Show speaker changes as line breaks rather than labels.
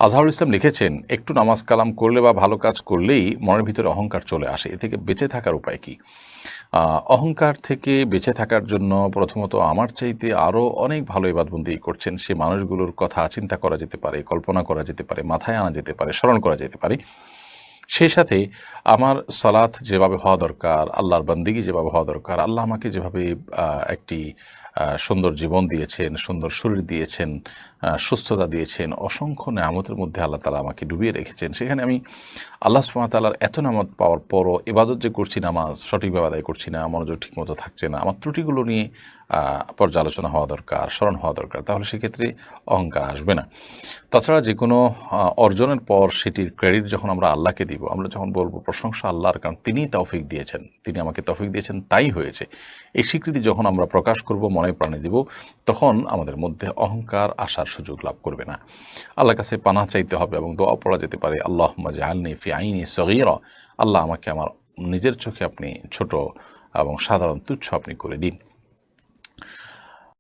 আজহারুল ইসলাম লিখেছেন, একটু নামাজ কালাম করলে বা ভালো কাজ করলেই মনের ভিতরে অহংকার চলে আসে, এ থেকে বেঁচে থাকার উপায় কি? অহংকার থেকে বেঁচে থাকার জন্য প্রথমত আমার চাইতে আরও অনেক ভালো ইবাদতবন্দি করছেন সে মানুষগুলোর কথা চিন্তা করা যেতে পারে, কল্পনা করা যেতে পারে, মাথায় আনা যেতে পারে, স্মরণ করা যেতে পারে। সেই সাথে আমার সালাত যেভাবে হওয়া দরকার, আল্লাহর বান্দিগি যেভাবে হওয়া দরকার, আল্লাহ আমাকে যেভাবে একটি সুন্দর জীবন দিয়েছেন, সুন্দর শরীর দিয়েছেন, সুস্থতা দিয়েছেন, অসংখ্য নেয়ামতের মধ্যে আল্লাহ তাআলা আমাকে ডুবিয়ে রেখেছেন, সেখানে আমি আল্লাহ সুবহানাহু ওয়া তাআলার এত নেয়ামত পাওয়ার পরও ইবাদত যে করছি, নামাজ সঠিকভাবে আদায় করছি না, মনোযোগ ঠিকমতো থাকছে না, আমার ত্রুটিগুলো নিয়ে পর্যালোচনা হওয়া দরকার, স্মরণ হওয়া দরকার, তাহলে সেক্ষেত্রে অহংকার আসবে না। তাছাড়া যে কোনো অর্জনের পর সেটির ক্রেডিট যখন আমরা আল্লাহকে দিব, আমরা যখন বলবো প্রশংসা আল্লাহর, কারণ তিনিই তৌফিক দিয়েছেন, তিনি আমাকে তৌফিক দিয়েছেন তাই হয়েছে, এই স্বীকৃতি যখন আমরা প্রকাশ করব, মনে প্রাণে দিব, তখন আমাদের মধ্যে অহংকার আসার সুযোগ লাভ করবে না। আল্লাহর কাছে পানাহ চাইতে হবে এবং দোয়া পড়া যেতে পারে, আল্লাহুম্মা জাআলনি ফি আইনি সগীরা, আল্লাহ আমাকে আমার নিজের চোখে আপনি ছোট এবং সাধারণ তুচ্ছ আপনি করে দিন।